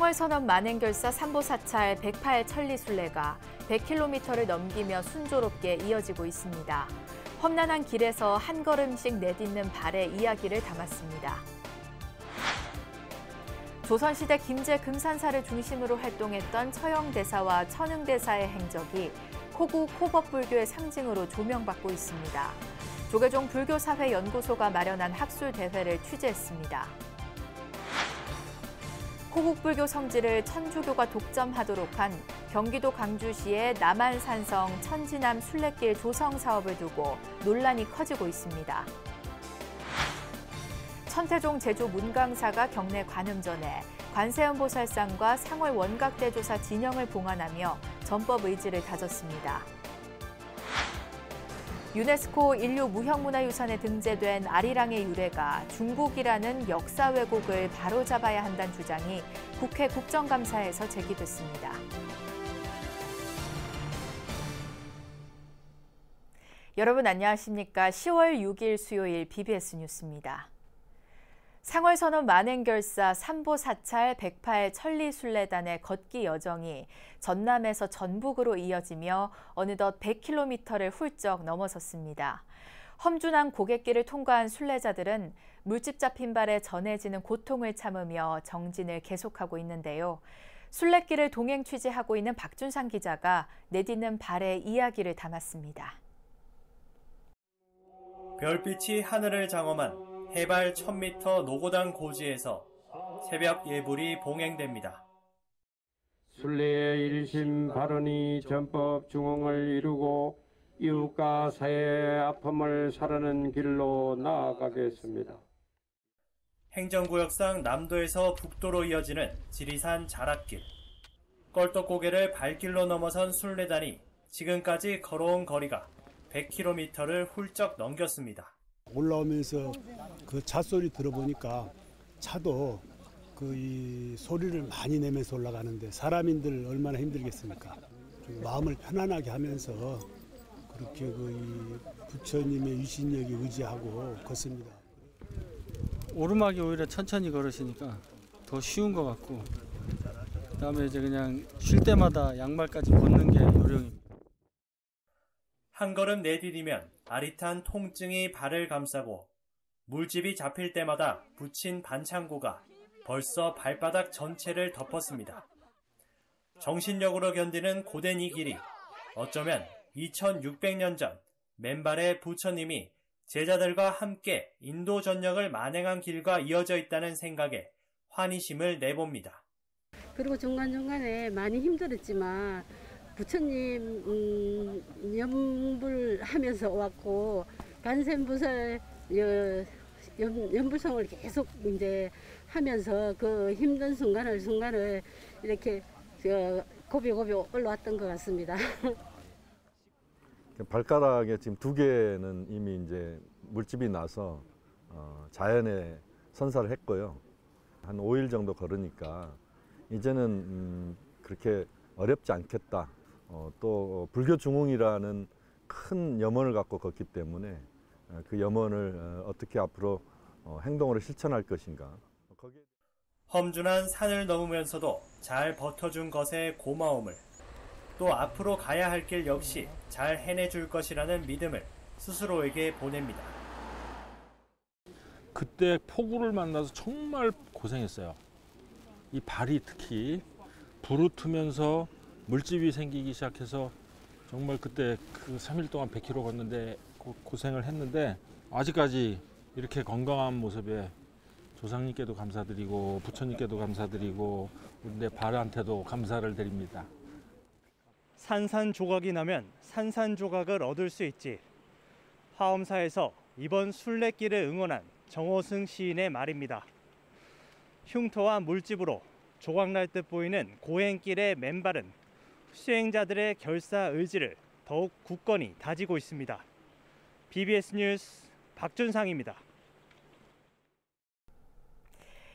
상월선언 만행결사 삼보사찰 108 천리순례가 100km를 넘기며 순조롭게 이어지고 있습니다. 험난한 길에서 한 걸음씩 내딛는 발의 이야기를 담았습니다. 조선시대 김제 금산사를 중심으로 활동했던 처형대사와 천흥대사의 행적이 호국 호법불교의 상징으로 조명받고 있습니다. 조계종 불교사회연구소가 마련한 학술대회를 취재했습니다. 호국불교 성지를 천주교가 독점하도록 한 경기도 광주시의 남한산성 천지남 순례길 조성 사업을 두고 논란이 커지고 있습니다. 천태종 제주 문광사가 경내 관음 전에 관세음보살상과 상월 원각대조사 진영을 봉안하며 전법 의지를 다졌습니다. 유네스코 인류 무형문화유산에 등재된 아리랑의 유래가 중국이라는 역사 왜곡을 바로잡아야 한다는 주장이 국회 국정감사에서 제기됐습니다. 여러분 안녕하십니까? 10월 6일 수요일 BBS 뉴스입니다. 상월선언 만행결사 삼보사찰 108 천리순례단의 걷기 여정이 전남에서 전북으로 이어지며 어느덧 100km를 훌쩍 넘어섰습니다. 험준한 고갯길을 통과한 순례자들은 물집 잡힌 발에 전해지는 고통을 참으며 정진을 계속하고 있는데요. 순례길을 동행 취재하고 있는 박준상 기자가 내딛는 발의 이야기를 담았습니다. 별빛이 하늘을 장엄한 해발 1000m 노고단 고지에서 새벽 예불이 봉행됩니다. 순례의 일심 발언이 전법 중흥을 이루고 이웃과 사회의 아픔을 사르는 길로 나아가겠습니다. 행정구역상 남도에서 북도로 이어지는 지리산 자락길. 껄떡고개를 발길로 넘어선 순례단이 지금까지 걸어온 거리가 100km를 훌쩍 넘겼습니다. 올라오면서 그 잣소리 들어보니까 차도 이 소리를 많이 내면서 올라가는데 사람인들 얼마나 힘들겠습니까? 좀 마음을 편안하게 하면서 그렇게 이 부처님의 유신력에 의지하고 걷습니다. 오르막이 오히려 천천히 걸으시니까 더 쉬운 것 같고 그다음에 이제 그냥 쉴 때마다 양말까지 벗는 게 요령입니다. 한 걸음 내디디면 아릿한 통증이 발을 감싸고 물집이 잡힐 때마다 붙인 반창고가 벌써 발바닥 전체를 덮었습니다. 정신력으로 견디는 고된 이 길이 어쩌면 2600년 전 맨발의 부처님이 제자들과 함께 인도 전역을 만행한 길과 이어져 있다는 생각에 환희심을 내봅니다. 그리고 중간중간에 많이 힘들었지만 부처님 연불하면서 왔고 관세음보살 연불성을 계속 이제 하면서 그 힘든 순간을 이렇게 고비고비 올라왔던 것 같습니다. 발가락에 지금 2개는 이미 이제 물집이 나서 자연에 선사를 했고요. 한 5일 정도 걸으니까 이제는 그렇게 어렵지 않겠다. 또 불교 중흥이라는 큰 염원을 갖고 걷기 때문에 그 염원을 어떻게 앞으로 행동으로 실천할 것인가. 험준한 산을 넘으면서도 잘 버텨준 것에 고마움을, 또 앞으로 가야 할 길 역시 잘 해내줄 것이라는 믿음을 스스로에게 보냅니다. 그때 폭우를 만나서 정말 고생했어요. 이 발이 특히 부르트면서 물집이 생기기 시작해서 정말 그때 그 3일 동안 100km 걷는데 고생을 했는데 아직까지 이렇게 건강한 모습에 조상님께도 감사드리고 부처님께도 감사드리고 내 발한테도 감사를 드립니다. 산산조각이 나면 산산조각을 얻을 수 있지. 화엄사에서 이번 순례길을 응원한 정호승 시인의 말입니다. 흉터와 물집으로 조각날 듯 보이는 고행길의 맨발은 수행자들의 결사 의지를 더욱 굳건히 다지고 있습니다. BBS 뉴스 박준상입니다.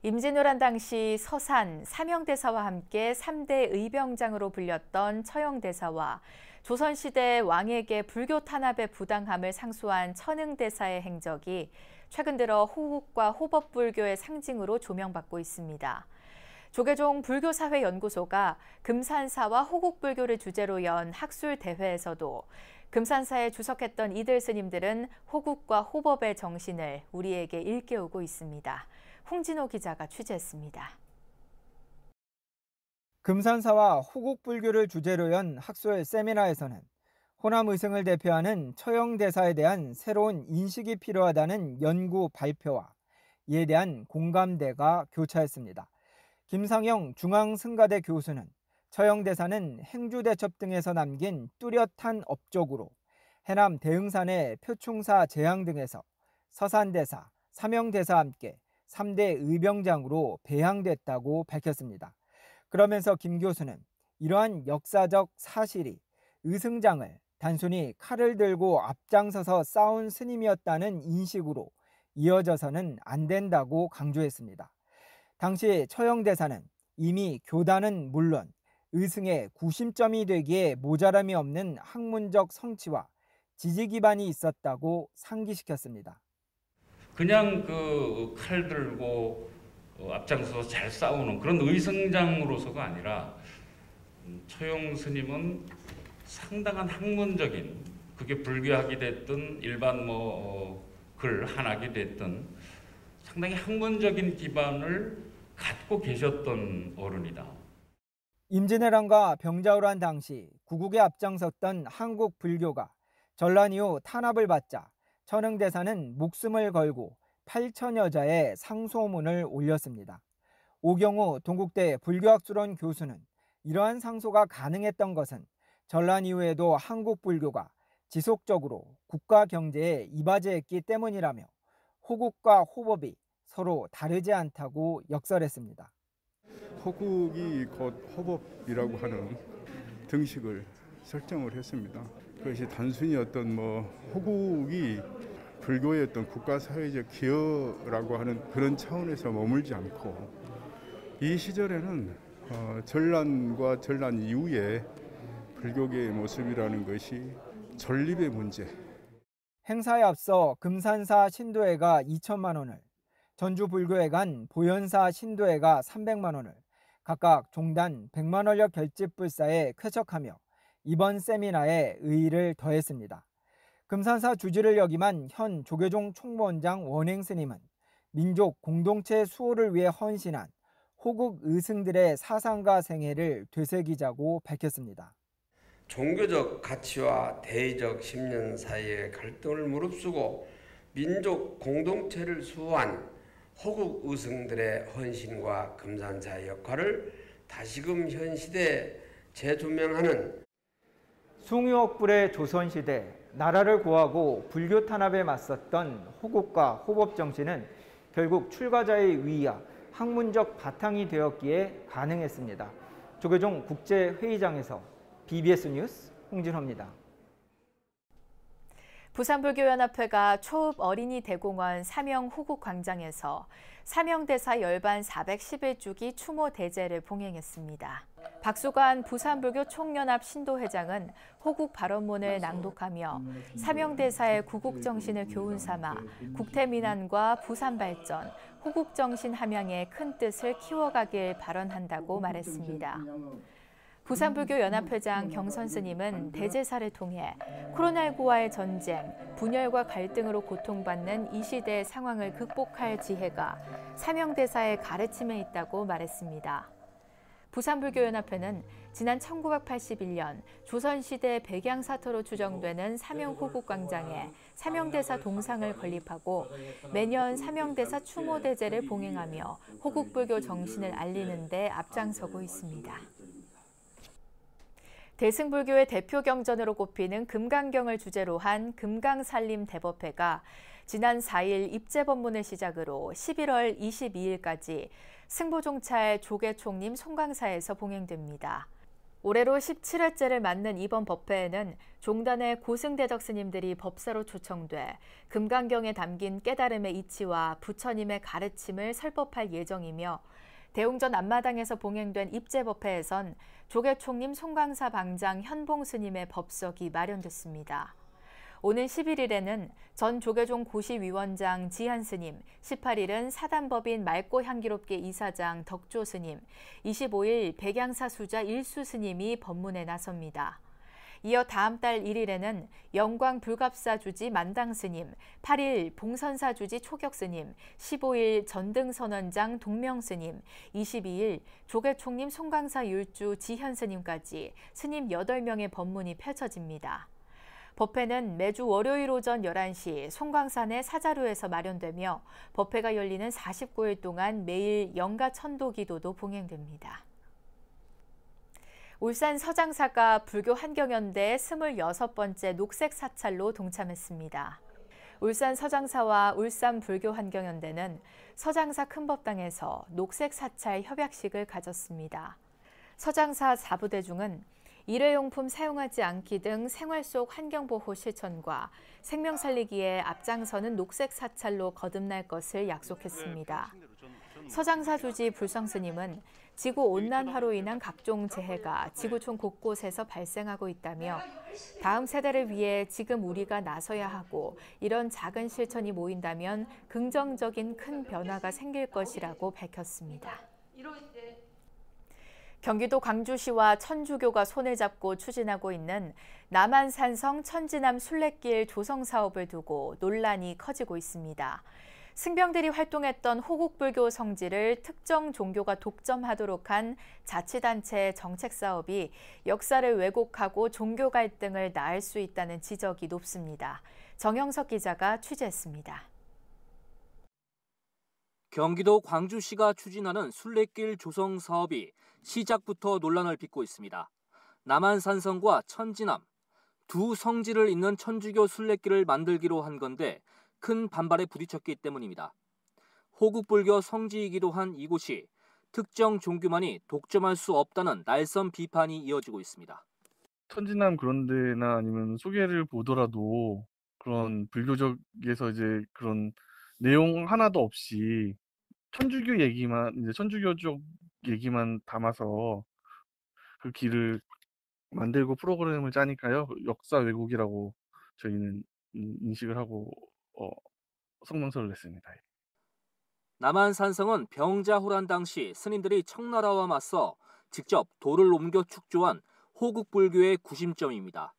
임진왜란 당시 서산, 삼형대사와 함께 3대 의병장으로 불렸던 처형대사와 조선시대 왕에게 불교 탄압의 부당함을 상소한 천흥대사의 행적이 최근 들어 호국과 호법불교의 상징으로 조명받고 있습니다. 조계종 불교사회연구소가 금산사와 호국불교를 주제로 연 학술대회에서도 금산사에 주석했던 이들 스님들은 호국과 호법의 정신을 우리에게 일깨우고 있습니다. 홍진호 기자가 취재했습니다. 금산사와 호국불교를 주제로 연 학술 세미나에서는 호남 의승을 대표하는 처형대사에 대한 새로운 인식이 필요하다는 연구 발표와 이에 대한 공감대가 교차했습니다. 김상영 중앙승가대 교수는 처형대사는 행주대첩 등에서 남긴 뚜렷한 업적으로 해남 대흥산의 표충사 재앙 등에서 서산대사, 삼형대사와 함께 3대 의병장으로 배양됐다고 밝혔습니다. 그러면서 김 교수는 이러한 역사적 사실이 의승장을 단순히 칼을 들고 앞장서서 싸운 스님이었다는 인식으로 이어져서는 안 된다고 강조했습니다. 당시 처형대사는 이미 교단은 물론 의승의 구심점이 되기에 모자람이 없는 학문적 성취와 지지 기반이 있었다고 상기시켰습니다. 그냥 그 칼 들고 앞장서서 잘 싸우는 그런 의승장으로서가 아니라 처형 스님은 상당한 학문적인, 그게 불교학이 됐든 일반 글 한학이 됐든 상당히 학문적인 기반을 갖고 계셨던 어른이다. 임진왜란과 병자호란 당시 구국에 앞장섰던 한국 불교가 전란 이후 탄압을 받자 처형대사는 목숨을 걸고 8천여자의 상소문을 올렸습니다. 오경우 동국대 불교학술원 교수는 이러한 상소가 가능했던 것은 전란 이후에도 한국 불교가 지속적으로 국가 경제에 이바지했기 때문이라며 호국과 호법이 서로 다르지 않다고 역설했습니다. 호국이 곧 호법이라고 하는 등식을 설정을 했습니다. 그것이 단순히 어떤 호국이 불교의 어떤 국가사회적 기여라고 하는 그런 차원에서 머물지 않고 이 시절에는 전란과 전란 이후에 불교계의 모습이라는 것이 전립의 문제. 행사에 앞서 금산사 신도회가 2천만 원을, 전주불교회관 보현사 신도회가 300만 원을 각각 종단 100만 원력 결집불사에 쾌척하며 이번 세미나에 의의를 더했습니다. 금산사 주지를 역임한 현 조계종 총무원장 원행 스님은 민족 공동체 수호를 위해 헌신한 호국 의승들의 사상과 생애를 되새기자고 밝혔습니다. 종교적 가치와 대의적 신념 사이의 갈등을 무릅쓰고 민족 공동체를 수호한 호국 의승들의 헌신과 금산사의 역할을 다시금 현 시대에 재조명하는 숭유옥불의 조선시대 나라를 구하고 불교 탄압에 맞섰던 호국과 호법 정신은 결국 출가자의 위와 학문적 바탕이 되었기에 가능했습니다. 조계종 국제회의장에서 BBS 뉴스 홍진호입니다. 부산불교연합회가 초읍 어린이 대공원 삼영호국광장에서 삼영대사 열반 411주기 추모 대제를 봉행했습니다. 박수관 부산불교 총연합 신도회장은 호국 발언문을 낭독하며 삼영대사의 구국정신을 교훈삼아 국태민안과 부산발전, 호국정신 함양의 큰 뜻을 키워가길 발언한다고 말했습니다. 부산불교연합회장 경선 스님은 대제사를 통해 코로나19와의 전쟁, 분열과 갈등으로 고통받는 이 시대의 상황을 극복할 지혜가 삼영대사의 가르침에 있다고 말했습니다. 부산불교연합회는 지난 1981년 조선시대 백양사터로 추정되는 삼영호국광장에 삼영대사 동상을 건립하고 매년 삼영대사 추모대제를 봉행하며 호국불교 정신을 알리는 데 앞장서고 있습니다. 대승불교의 대표 경전으로 꼽히는 금강경을 주제로 한 금강살림 대법회가 지난 4일 입제법문을 시작으로 11월 22일까지 승부종찰 조계총림 송광사에서 봉행됩니다. 올해로 17회째를 맞는 이번 법회에는 종단의 고승대적 스님들이 법사로 초청돼 금강경에 담긴 깨달음의 이치와 부처님의 가르침을 설법할 예정이며 대웅전 앞마당에서 봉행된 입제법회에선 조계총림 송광사 방장 현봉 스님의 법석이 마련됐습니다. 오는 11일에는 전 조계종 고시위원장 지한 스님, 18일은 사단법인 맑고 향기롭게 이사장 덕조 스님, 25일 백양사 수자 일수 스님이 법문에 나섭니다. 이어 다음 달 1일에는 영광 불갑사 주지 만당 스님, 8일 봉선사 주지 초격 스님, 15일 전등 선원장 동명 스님, 22일 조계총림 송강사 율주 지현 스님까지 스님 8명의 법문이 펼쳐집니다. 법회는 매주 월요일 오전 11시 송광산의 사자루에서 마련되며 법회가 열리는 49일 동안 매일 영가 천도 기도도 봉행됩니다. 울산 서장사가 불교 환경연대 26번째 녹색 사찰로 동참했습니다. 울산 서장사와 울산 불교 환경연대는 서장사 큰법당에서 녹색 사찰 협약식을 가졌습니다. 서장사 4부대중은 일회용품 사용하지 않기 등 생활 속 환경보호 실천과 생명 살리기에 앞장서는 녹색 사찰로 거듭날 것을 약속했습니다. 서장사 주지 불성스님은 지구온난화로 인한 각종 재해가 지구촌 곳곳에서 발생하고 있다며 다음 세대를 위해 지금 우리가 나서야 하고 이런 작은 실천이 모인다면 긍정적인 큰 변화가 생길 것이라고 밝혔습니다. 경기도 광주시와 천주교가 손을 잡고 추진하고 있는 남한산성 천지남 순례길 조성 사업을 두고 논란이 커지고 있습니다. 승병들이 활동했던 호국불교 성지를 특정 종교가 독점하도록 한 자치단체의 정책 사업이 역사를 왜곡하고 종교 갈등을 낳을 수 있다는 지적이 높습니다. 정영석 기자가 취재했습니다. 경기도 광주시가 추진하는 순례길 조성 사업이 시작부터 논란을 빚고 있습니다. 남한산성과 천지남, 두 성지를 잇는 천주교 순례길을 만들기로 한 건데 큰 반발에 부딪혔기 때문입니다. 호국불교 성지이기도 한 이곳이 특정 종교만이 독점할 수 없다는 날선 비판이 이어지고 있습니다. 천지남 그런 데나 아니면 소개를 보더라도 그런 불교적에서 이제 그런 내용 하나도 없이 천주교 얘기만, 이제 천주교 쪽 얘기만 담아서 그 길을 만들고 프로그램을 짜니까요. 역사 왜곡이라고 저희는 인식을 하고 성명서를 냈습니다. 남한산성은 병자호란 당시 스님들이 청나라와 맞서 직접 돌을 옮겨 축조한 호국불교의 구심점입니다.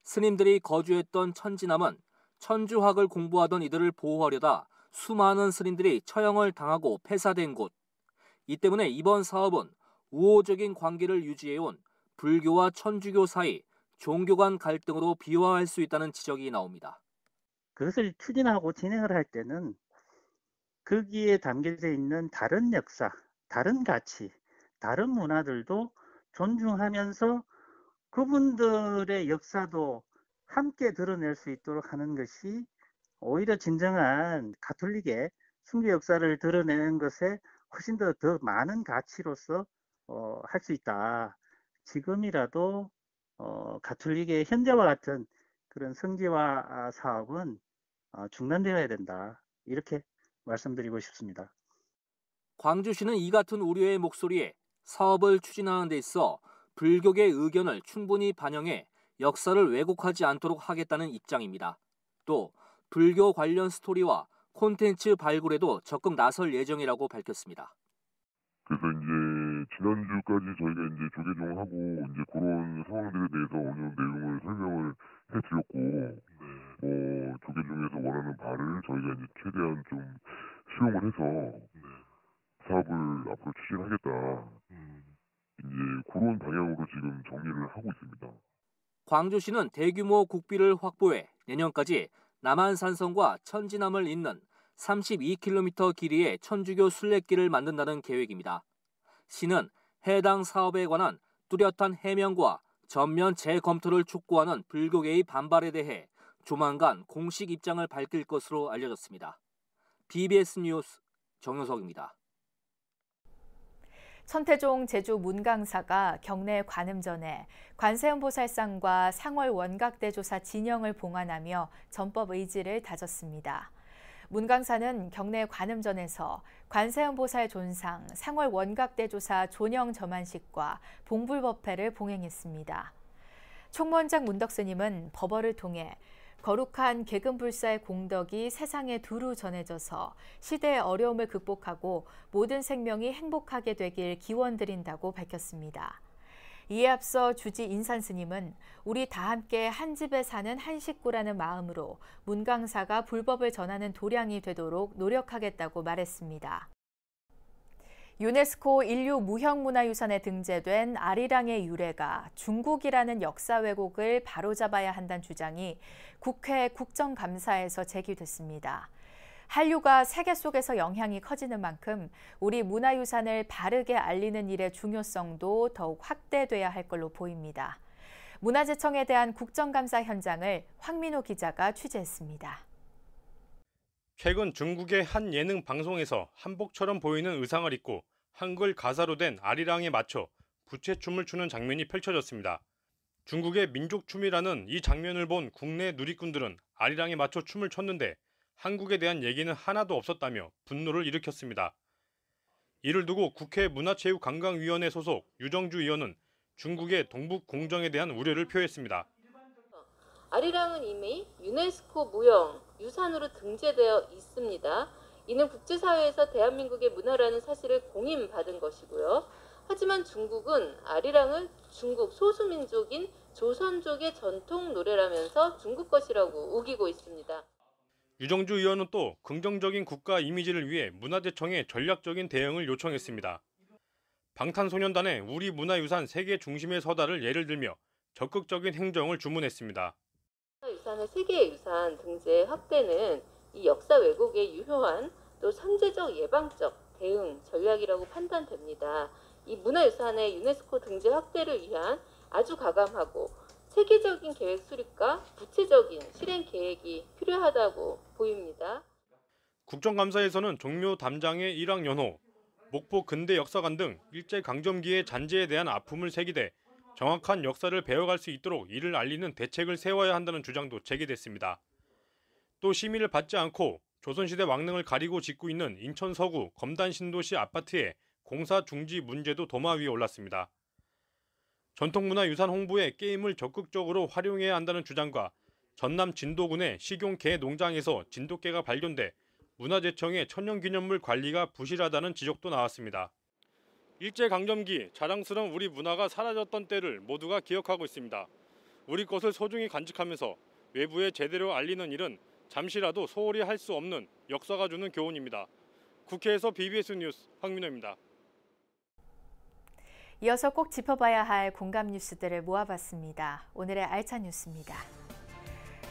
스님들이 거주했던 천지남은 천주학을 공부하던 이들을 보호하려다 수많은 스님들이 처형을 당하고 폐사된 곳. 이 때문에 이번 사업은 우호적인 관계를 유지해온 불교와 천주교 사이 종교 간 갈등으로 비화할 수 있다는 지적이 나옵니다. 그것을 추진하고 진행을 할 때는 거기에 담겨져 있는 다른 역사, 다른 가치, 다른 문화들도 존중하면서 그분들의 역사도 함께 드러낼 수 있도록 하는 것이 오히려 진정한 가톨릭의 순교 역사를 드러내는 것에 훨씬 더 많은 가치로서 할 수 있다. 지금이라도 가톨릭의 현재와 같은 그런 성지화 사업은 중단되어야 된다. 이렇게 말씀드리고 싶습니다. 광주시는 이 같은 우려의 목소리에 사업을 추진하는 데 있어 불교계 의견을 충분히 반영해 역사를 왜곡하지 않도록 하겠다는 입장입니다. 또 불교 관련 스토리와 콘텐츠 발굴에도 적극 나설 예정이라고 밝혔습니다. 그래서 이제 지난주까지 저희가 이제 조계종하고 이제 그런 상황들에 대해서 어느 정도 내용을 설명을 해드렸고, 조계종에서 원하는 바를 저희가 이제 최대한 좀 수용을 해서 사업을 앞으로 추진하겠다. 이제 그런 방향으로 지금 정리를 하고 있습니다. 광주시는 대규모 국비를 확보해 내년까지 남한산성과 천지남을 잇는 32km 길이의 천주교 순례길을 만든다는 계획입니다. 시는 해당 사업에 관한 뚜렷한 해명과 전면 재검토를 촉구하는 불교계의 반발에 대해 조만간 공식 입장을 밝힐 것으로 알려졌습니다. BBS 뉴스 정효석입니다. 천태종 제주 문강사가 경내 관음 전에 관세음보살상과 상월 원각대조사 진영을 봉안하며 전법 의지를 다졌습니다. 문강사는 경내 관음전에서 관세음보살 존상, 상월 원각대조사 존영 점안식과 봉불법회를 봉행했습니다. 총무원장 문덕스님은 법어를 통해 거룩한 개근불사의 공덕이 세상에 두루 전해져서 시대의 어려움을 극복하고 모든 생명이 행복하게 되길 기원드린다고 밝혔습니다. 이에 앞서 주지 인산 스님은 우리 다 함께 한 집에 사는 한 식구라는 마음으로 문강사가 불법을 전하는 도량이 되도록 노력하겠다고 말했습니다. 유네스코 인류 무형문화유산에 등재된 아리랑의 유래가 중국이라는 역사 왜곡을 바로잡아야 한다는 주장이 국회 국정감사에서 제기됐습니다. 한류가 세계 속에서 영향이 커지는 만큼 우리 문화유산을 바르게 알리는 일의 중요성도 더욱 확대돼야 할 걸로 보입니다. 문화재청에 대한 국정감사 현장을 황민호 기자가 취재했습니다. 최근 중국의 한 예능 방송에서 한복처럼 보이는 의상을 입고 한글 가사로 된 아리랑에 맞춰 부채춤을 추는 장면이 펼쳐졌습니다. 중국의 민족춤이라는 이 장면을 본 국내 누리꾼들은 아리랑에 맞춰 춤을 췄는데 한국에 대한 얘기는 하나도 없었다며 분노를 일으켰습니다. 이를 두고 국회 문화체육관광위원회 소속 유정주 의원은 중국의 동북 공정에 대한 우려를 표했습니다. 아리랑은 이미 유네스코 무형 유산으로 등재되어 있습니다. 이는 국제사회에서 대한민국의 문화라는 사실을 공인받은 것이고요. 하지만 중국은 아리랑을 중국 소수민족인 조선족의 전통 노래라면서 중국 것이라고 우기고 있습니다. 유정주 의원은 또 긍정적인 국가 이미지를 위해 문화재청에 전략적인 대응을 요청했습니다. 방탄소년단의 우리 문화유산 세계 중심에 서다를 예를 들며 적극적인 행정을 주문했습니다. 유산의 세계 유산 등재 확대는 이 역사 왜곡에 유효한 또 선제적 예방적 대응 전략이라고 판단됩니다. 이 문화유산의 유네스코 등재 확대를 위한 아주 가감하고 세계적인 계획 수립과 구체적인 실행 계획이 필요하다고 보입니다. 국정감사에서는 종묘 담장의 일왕연호, 목포 근대역사관 등 일제강점기의 잔재에 대한 아픔을 새기되 정확한 역사를 배워갈 수 있도록 이를 알리는 대책을 세워야 한다는 주장도 제기됐습니다. 또 심의를 받지 않고 조선시대 왕릉을 가리고 짓고 있는 인천 서구 검단 신도시 아파트의 공사 중지 문제도 도마 위에 올랐습니다. 전통문화유산 홍보에 게임을 적극적으로 활용해야 한다는 주장과 전남 진도군의 식용개 농장에서 진돗개가 발견돼 문화재청의 천연기념물 관리가 부실하다는 지적도 나왔습니다. 일제강점기 자랑스러운 우리 문화가 사라졌던 때를 모두가 기억하고 있습니다. 우리 것을 소중히 간직하면서 외부에 제대로 알리는 일은 잠시라도 소홀히 할 수 없는 역사가 주는 교훈입니다. 국회에서 BBS 뉴스 황민호입니다. 이어서 꼭 짚어봐야 할 공감 뉴스들을 모아봤습니다. 오늘의 알찬 뉴스입니다.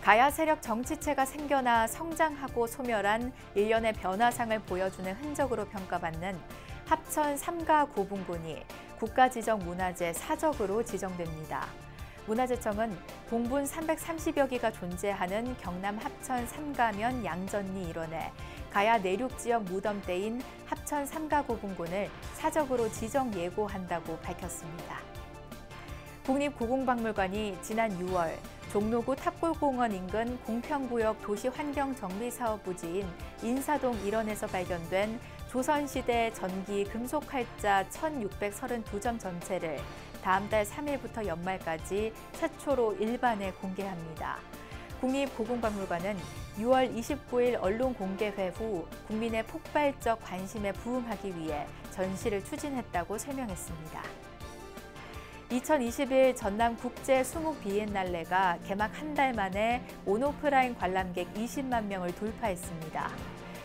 가야 세력 정치체가 생겨나 성장하고 소멸한 일련의 변화상을 보여주는 흔적으로 평가받는 합천 삼가고분군이 국가지정문화재 사적으로 지정됩니다. 문화재청은 공분 330여 기가 존재하는 경남 합천 삼가면 양전리 일원에 가야 내륙 지역 무덤대인 합천 삼가고분군을 사적으로 지정 예고한다고 밝혔습니다. 국립고궁박물관이 지난 6월 종로구 탑골공원 인근 공평구역 도시환경정비사업 부지인 인사동 일원에서 발견된 조선시대 전기 금속활자 1632점 전체를 다음 달 3일부터 연말까지 최초로 일반에 공개합니다. 국립고궁박물관은 6월 29일 언론 공개회 후 국민의 폭발적 관심에 부응하기 위해 전시를 추진했다고 설명했습니다. 2021 전남 국제 수묵 비엔날레가 개막 한 달 만에 온오프라인 관람객 20만 명을 돌파했습니다.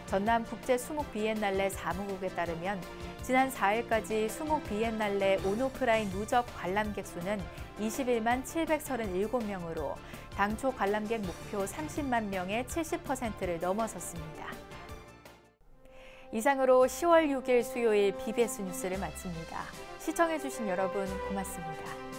전남 국제 수묵 비엔날레 사무국에 따르면 지난 4일까지 수묵 비엔날레 온오프라인 누적 관람객 수는 21만 737명으로 당초 관람객 목표 30만 명의 70%를 넘어섰습니다. 이상으로 10월 6일 수요일 BBS 뉴스를 마칩니다. 시청해주신 여러분 고맙습니다.